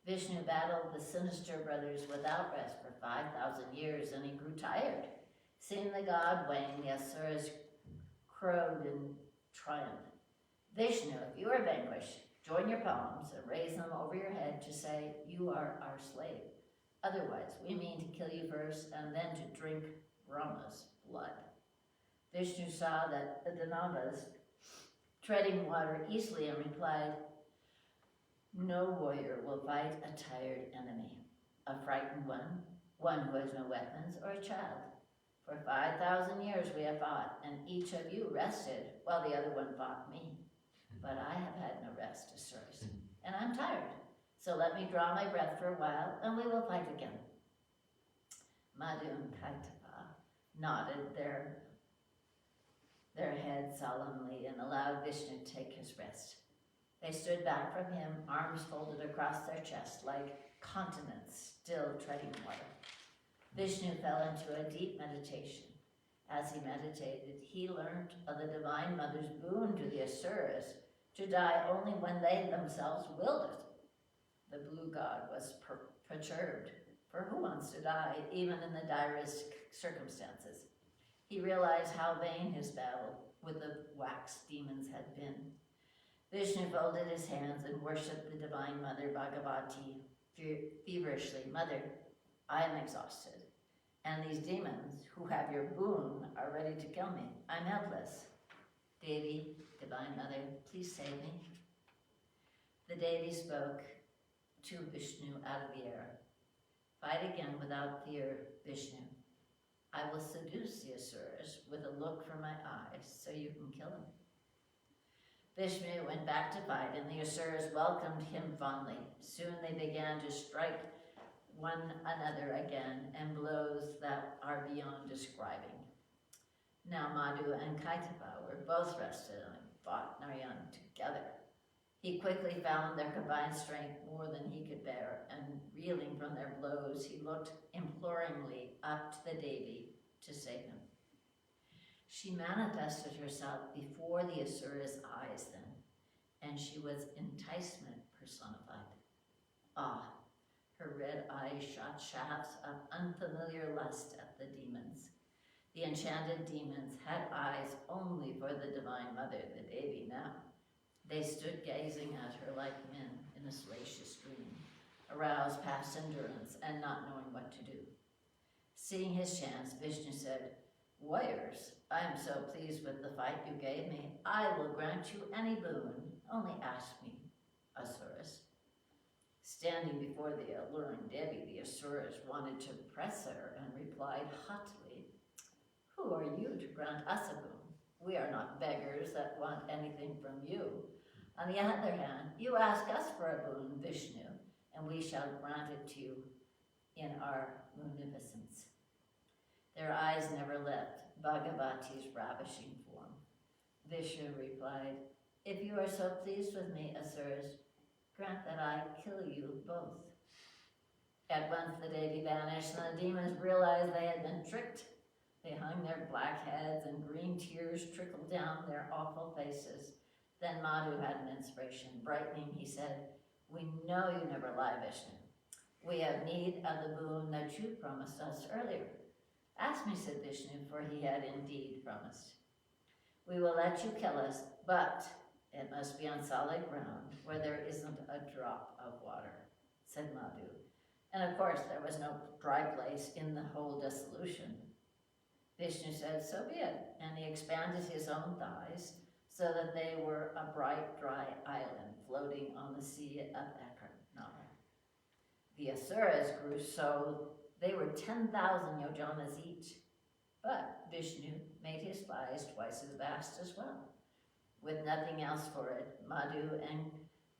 Vishnu battled the sinister brothers without rest for 5,000 years, and he grew tired. Seeing the god wane, the Asuras crowed in triumph. Vishnu, if you are vanquished, join your palms and raise them over your head to say, you are our slave. Otherwise, we mean to kill you first and then to drink Brahma's blood. Vishnu saw that the Danavas treading water easily and replied, no warrior will fight a tired enemy, a frightened one who has no weapons, or a child. For 5,000 years we have fought, and each of you rested while the other one fought me. But I have had no rest, Asuras, and I'm tired. So let me draw my breath for a while, and we will fight again. Madhu and Kaitapa nodded their heads solemnly and allowed Vishnu to take his rest. They stood back from him, arms folded across their chest like continents still treading water. Vishnu fell into a deep meditation. As he meditated, he learned of the Divine Mother's boon to the Asuras to die only when they themselves willed it. The blue god was perturbed, for who wants to die, even in the direst circumstances? He realized how vain his battle with the wax demons had been. Vishnu folded his hands and worshipped the Divine Mother Bhagavati feverishly. Mother, I am exhausted, and these demons who have your boon are ready to kill me. I'm helpless. Devi, Divine Mother, please save me. The Devi spoke to Vishnu out of the air. Fight again without fear, Vishnu. I will seduce the Asuras with a look from my eyes so you can kill him. Vishnu went back to fight, and the Asuras welcomed him fondly. Soon they began to strike one another again, and blows that are beyond describing. Now Madhu and Kaitapa were both rested and fought Narayan together. He quickly found their combined strength more than he could bear, and reeling from their blows, he looked imploringly up to the Devi to save him. She manifested herself before the Asura's eyes then, and she was enticement personified. Ah, her red eyes shot shafts of unfamiliar lust at the demons. The enchanted demons had eyes only for the Divine Mother, the Devi now. They stood gazing at her like men in a salacious dream, aroused past endurance and not knowing what to do. Seeing his chance, Vishnu said, warriors, I am so pleased with the fight you gave me. I will grant you any boon. Only ask me, Asuras. Standing before the alluring Devi, the Asuras wanted to press her and replied hotly, who are you to grant us a boon? We are not beggars that want anything from you. On the other hand, you ask us for a boon, Vishnu, and we shall grant it to you in our munificence. Their eyes never left Bhagavati's ravishing form. Vishnu replied, if you are so pleased with me, Asuras, grant that I kill you both. At once the Devi vanished, and the demons realized they had been tricked. They hung their black heads, and green tears trickled down their awful faces. Then Madhu had an inspiration. Brightening, he said, we know you never lie, Vishnu. We have need of the boon that you promised us earlier. Ask me, said Vishnu, for he had indeed promised. We will let you kill us, but it must be on solid ground where there isn't a drop of water, said Madhu. And of course, there was no dry place in the whole dissolution. Vishnu said, so be it, and he expanded his own thighs so that they were a bright, dry island floating on the sea of Ekernala. The Asuras grew so they were 10,000 yojanas each, but Vishnu made his thighs twice as vast as well. With nothing else for it, Madhu and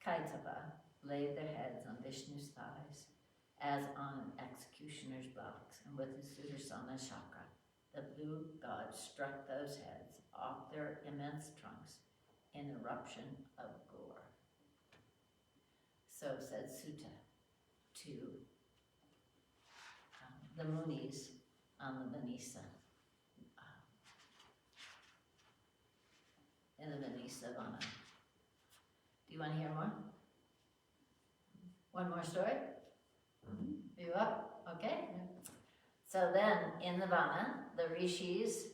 Kaitapa laid their heads on Vishnu's thighs, as on an executioner's box, and with the Sudarsana chakra, the blue god struck those heads off their immense trunks in eruption of gore. So said Sutta to the Munis on the Manisa, in the Manisa Vana. Do you want to hear more? One more story? Are you up? Okay. So then, in the Vana, the Rishis,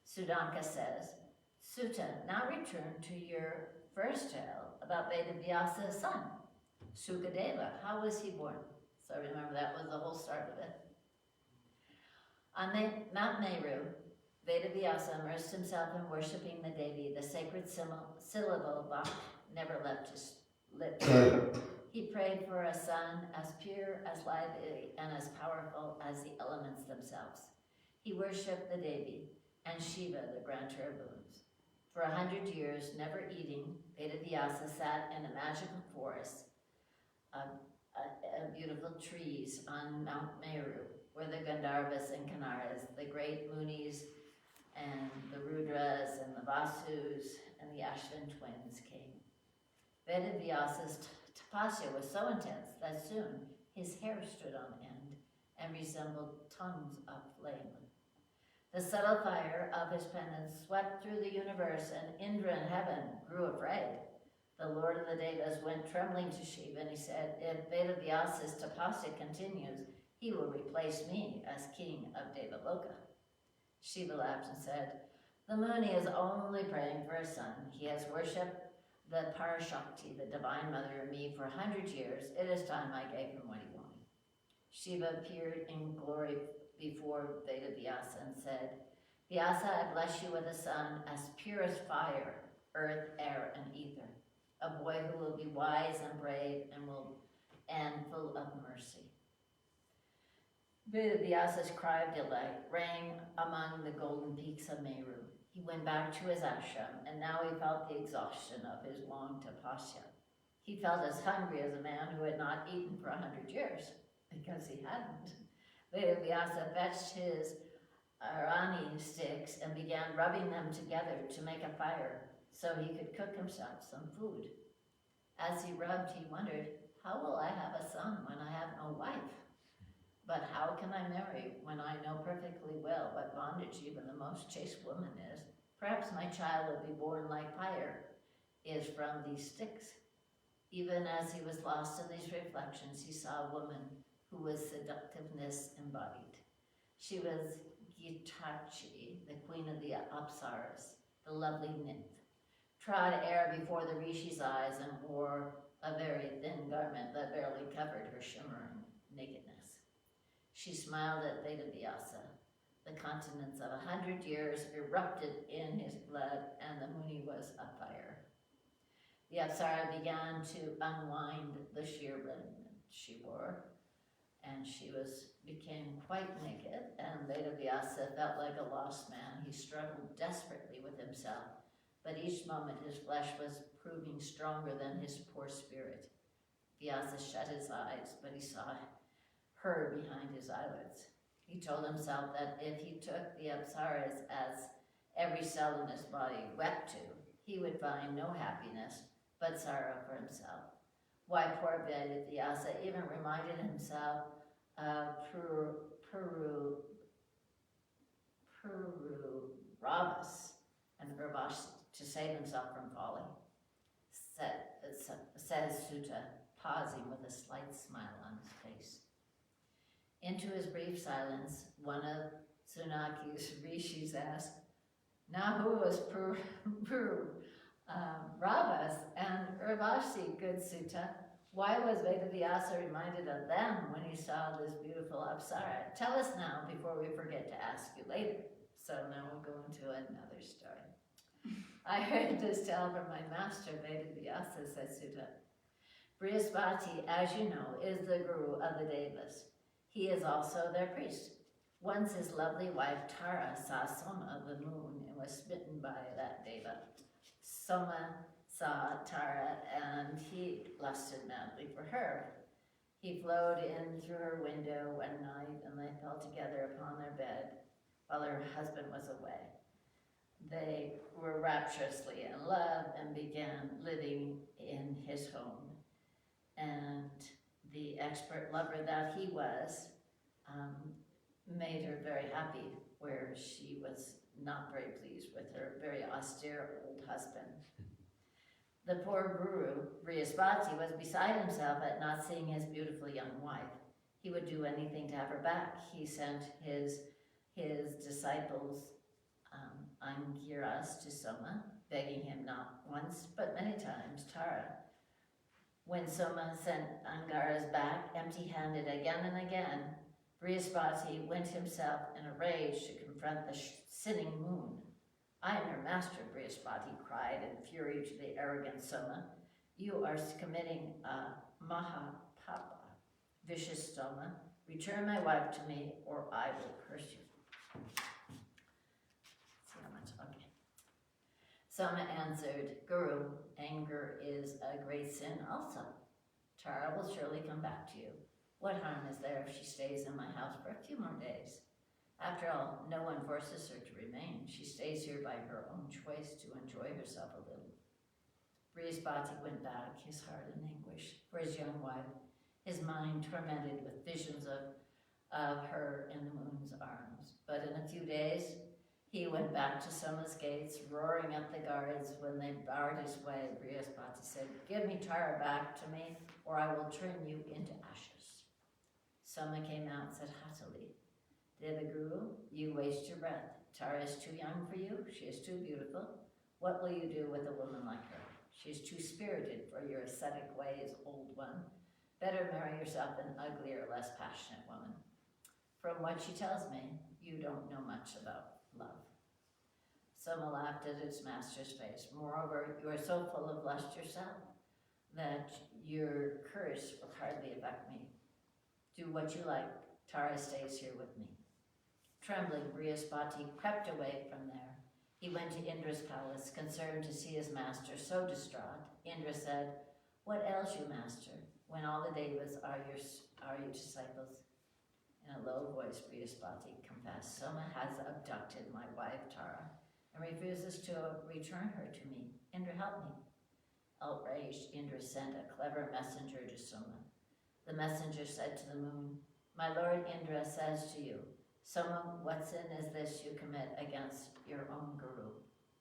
Sudanka says, Sutta, now return to your first tale about Vedavyas's son, Sukadeva. How was he born? So remember, that was the whole start of it. On Mount Meru, Vedavyasa immersed himself in worshipping the Devi. The sacred syllable Bach never left his lips. He prayed for a son as pure, as lively, and as powerful as the elements themselves. He worshipped the Devi and Shiva, the grantor of boons. For 100 years, never eating, Vedavyasa sat in a magical forest of beautiful trees on Mount Meru, where the Gandharvas and Kinnaras, the great Munis, and the Rudras, and the Vasus, and the Ashram twins came. Vedavyasa's tapasya was so intense that soon his hair stood on end and resembled tongues of flame. The subtle fire of his penance swept through the universe, and Indra in heaven grew afraid. The Lord of the Devas went trembling to Shiva, and he said, if Vedavyasa's tapasya continues, he will replace me as king of Devaloka. Shiva laughed and said, the Muni is only praying for a son. He has worshipped the Parashakti, the divine mother of me, for 100 years. It is time I gave him what he wanted. Shiva appeared in glory before Vedavyasa and said, Vyasa, I bless you with a son as pure as fire, earth, air, and ether, a boy who will be wise and brave and full of mercy. Vedavyasa's cry of delight rang among the golden peaks of Meru. He went back to his ashram, and now he felt the exhaustion of his long tapasya. He felt as hungry as a man who had not eaten for 100 years, because he hadn't. Vedavyasa fetched his arani sticks and began rubbing them together to make a fire so he could cook himself some food. As he rubbed, he wondered, how will I have a son when I have no wife? But how can I marry when I know perfectly well what bondage even the most chaste woman is? Perhaps my child will be born like fire is from these sticks. Even as he was lost in these reflections, he saw a woman who was seductiveness embodied. She was Gitachi, the queen of the Apsaras, the lovely nymph, trod air before the Rishi's eyes and wore a very thin garment that barely covered her shimmering nakedness. She smiled at Vedavyasa. The continents of 100 years erupted in his blood, and the Muni was afire. The Apsara began to unwind the sheer raiment she wore, and she became quite naked, and Vedavyasa felt like a lost man. He struggled desperately with himself, but each moment his flesh was proving stronger than his poor spirit. Vyasa shut his eyes, but he saw her behind his eyelids. He told himself that if he took the Apsaras as every cell in his body wept to, he would find no happiness but sorrow for himself. Why, poor Vedavyasa even reminded himself of Ravas and Urvashi to save himself from falling, says Sutta, pausing with a slight smile on his face. Into his brief silence, one of Sunaki's rishis asked, now who was Ravas and Urvashi, good Sutta? Why was Vedavyasa reminded of them when he saw this beautiful Apsara? Tell us now before we forget to ask you later. So now we'll go into another story. I heard this tale from my master, Vedavyasa, says Sutta. Brihaspati, as you know, is the guru of the Devas. He is also their priest. Once his lovely wife Tara saw Soma, the moon, and was smitten by that Deva. Soma saw Tara, and he lusted madly for her. He flowed in through her window one night, and they fell together upon their bed while her husband was away. They were rapturously in love and began living in his home. And the expert lover that he was made her very happy, where she was not very pleased with her very austere old husband. The poor guru, Brihaspati, was beside himself at not seeing his beautiful young wife. He would do anything to have her back. He sent his disciples Angiras to Soma begging him not once, but many times, Tara. When Soma sent Angaras back empty-handed again and again, Brihaspati went himself in a rage to confront the sinning moon. I am your master, Brihaspati cried in fury to the arrogant Soma. You are committing a mahapapa, vicious Soma. Return my wife to me, or I will curse you. See how much? Okay. Soma answered, Guru, anger is a great sin also. Tara will surely come back to you. What harm is there if she stays in my house for a few more days? After all, no one forces her to remain. She stays here by her own choice to enjoy herself a little. Brihaspati went back, his heart in anguish, for his young wife, his mind tormented with visions of her in the moon's arms. But in a few days, he went back to Soma's gates, roaring at the guards. When they barred his way, Brihaspati said, Give me Tara back to me, or I will turn you into ashes. Soma came out and said haughtily, Devaguru, you waste your breath. Tara is too young for you. She is too beautiful. What will you do with a woman like her? She is too spirited for your ascetic ways, old one. Better marry yourself an uglier, less passionate woman. From what she tells me, you don't know much about love. Soma laughed at his master's face. Moreover, you are so full of lust yourself that your curse will hardly affect me. Do what you like. Tara stays here with me. Trembling, Brihaspati crept away from there. He went to Indra's palace, concerned to see his master so distraught. Indra said, What ails you, master, when all the devas are your disciples? In a low voice, Brihaspati confessed, Soma has abducted my wife, Tara, and refuses to return her to me. Indra, help me. Outraged, Indra sent a clever messenger to Soma. The messenger said to the moon, My lord Indra says to you, Soma, what sin is this you commit against your own guru?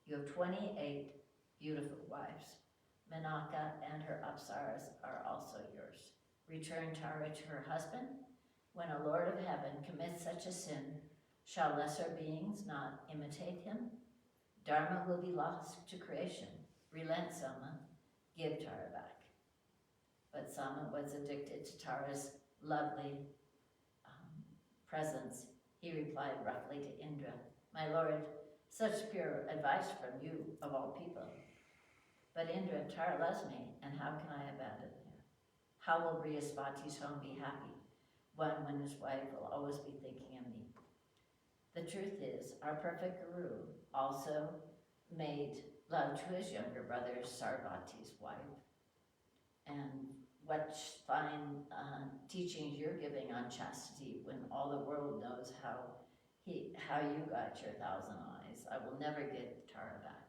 You have 28 beautiful wives. Menaka and her apsaras are also yours. Return Tara to her husband. When a lord of heaven commits such a sin, shall lesser beings not imitate him? Dharma will be lost to creation. Relent, Soma. Give Tara back. But Soma was addicted to Tara's lovely presence. He replied roughly to Indra, My lord, such pure advice from you, of all people. But Indra, Tara loves me, and how can I abandon her? How will Brihaspati's home be happy? One when his wife will always be thinking of me. The truth is, our perfect guru also made love to his younger brother, Sarvati's wife. And what fine teachings you're giving on chastity when all the world knows how you got your 1,000 eyes. I will never get Tara back.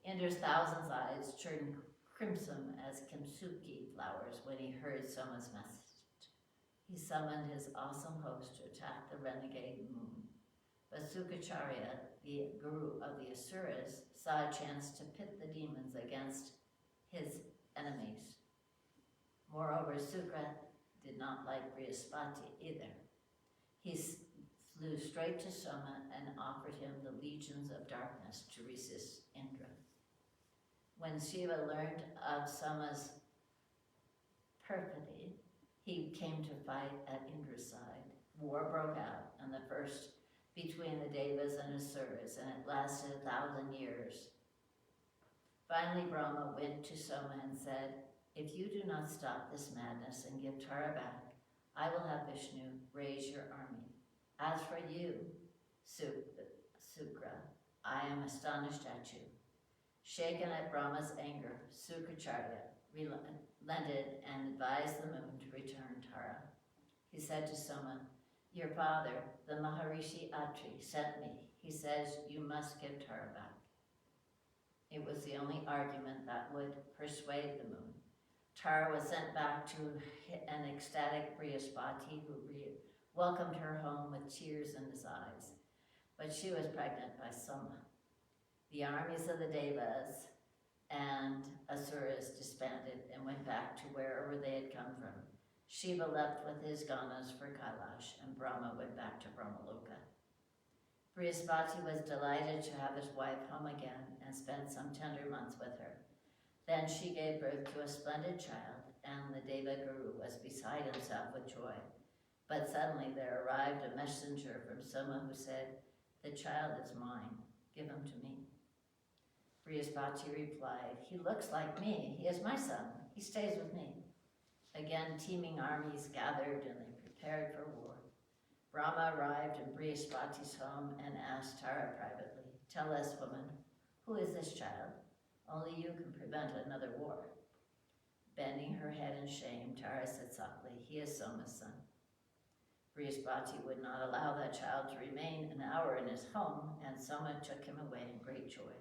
Indra's 1,000 eyes turned crimson as kimsuki flowers when he heard Soma's message. He summoned his awesome host to attack the renegade moon. But Sukacharya, the guru of the Asuras, saw a chance to pit the demons against his enemies. Moreover, Sukra did not like Brihaspati either. He flew straight to Soma and offered him the legions of darkness to resist Indra. When Shiva learned of Soma's perfidy, he came to fight at Indra's side. War broke out, and the first between the Devas and Asuras, and it lasted 1,000 years. Finally, Brahma went to Soma and said, If you do not stop this madness and give Tara back, I will have Vishnu raise your army. As for you, Sukra, I am astonished at you. Shaken at Brahma's anger, Sukacharya relented and advised the moon to return Tara. He said to Soma, Your father, the Maharishi Atri, sent me. He says you must give Tara back. It was the only argument that would persuade the moon. Tara was sent back to an ecstatic Brihaspati who welcomed her home with tears in his eyes. But she was pregnant by Soma. The armies of the Devas and Asuras disbanded and went back to wherever they had come from. Shiva left with his ganas for Kailash, and Brahma went back to Brahmaloka. Brihaspati was delighted to have his wife home again and spent some tender months with her. Then she gave birth to a splendid child, and the Deva Guru was beside himself with joy. But suddenly there arrived a messenger from Soma who said, "The child is mine, give him to me." Brihaspati replied, "He looks like me, he is my son, he stays with me." Again teeming armies gathered and they prepared for war. Brahma arrived in Brihaspati's home and asked Tara privately, "Tell us, woman, who is this child? Only you can prevent another war." Bending her head in shame, Tara said softly, "He is Soma's son." Brihaspati would not allow that child to remain an hour in his home, and Soma took him away in great joy.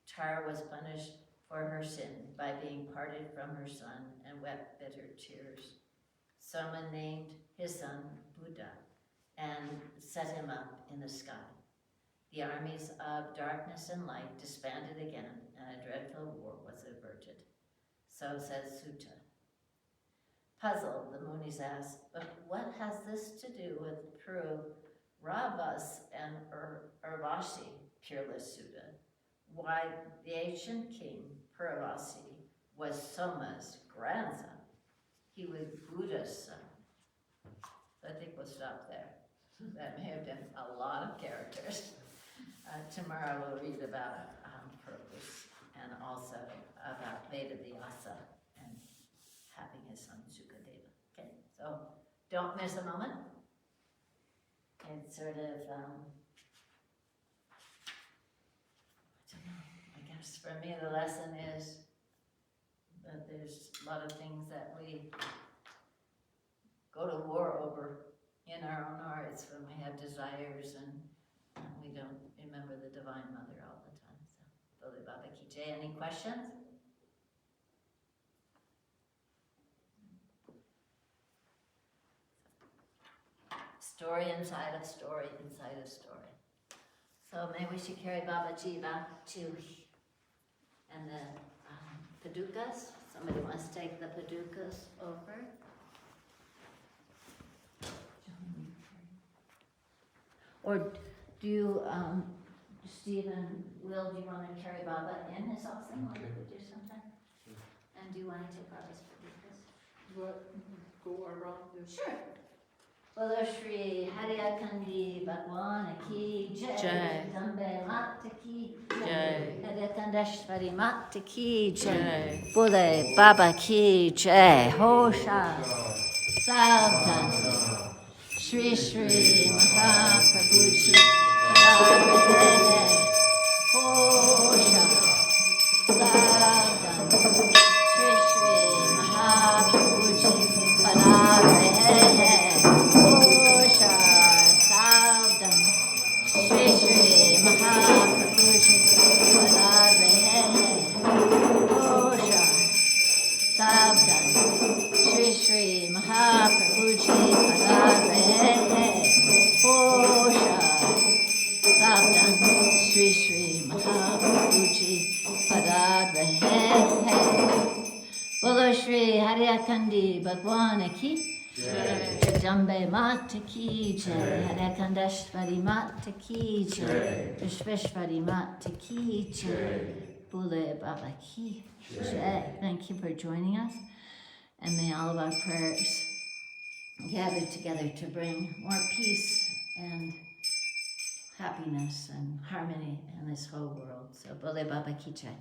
Tara was punished for her sin by being parted from her son and wept bitter tears. Soma named his son Buddha and set him up in the sky. The armies of darkness and light disbanded again, and a dreadful war was averted. So says Sutta. Puzzled, the Munis asked, "But what has this to do with Puravas and Urvashi, peerless Sutta? Why, the ancient king, Puravasi, was Soma's grandson. He was Buddha's son." I think we'll stop there. That may have been a lot of characters. Tomorrow we'll read about Puravas and also about Vedavyasa and having his son Sukadeva. Okay, so don't miss a moment. It's sort of, I don't know, I guess for me the lesson is that there's a lot of things that we go to war over in our own hearts when we have desires and we don't remember the Divine Mother all the time. So, Bole Baba Ki Jai. Any questions? Story inside of story inside of story. So maybe we should carry Babaji back to and the padukas. Somebody wants to take the padukas over. Or do you, Stephen, Will, do you want to carry Baba in his awesome like we do sometimes? And do you want to take Baba's padukas? What, go around the... Sure. Bolo Shri Haidakhandi Bhagwan Ki Jai. Jai. Dambe Mata Ki Jai. Haidakhandeshwari Mata Ki Jai. Jai. Bole Baba Ki Jai. Hosha. Savdhan. Shri Shri Mahaprabhuji. Hosha. Savdhan. Shri Shri Mahaprabhuji. Padare. Shri Shri Mahaprabhuji Padare Hosha. Savdhan. Shri Shri Mahaprabhuji Padare. Bolo Shri Haidakhandi Bhagwan Ki Jai. Jagdambe Mata Ki Jai. Haidakhandeshwari Mata Ki Jai. Vishveshwari Mata Ki Jai. Bole Baba Ki Jai. Thank you for joining us. And may all of our prayers gather together to bring more peace and happiness and harmony in this whole world. So Bole Baba Ki Jai.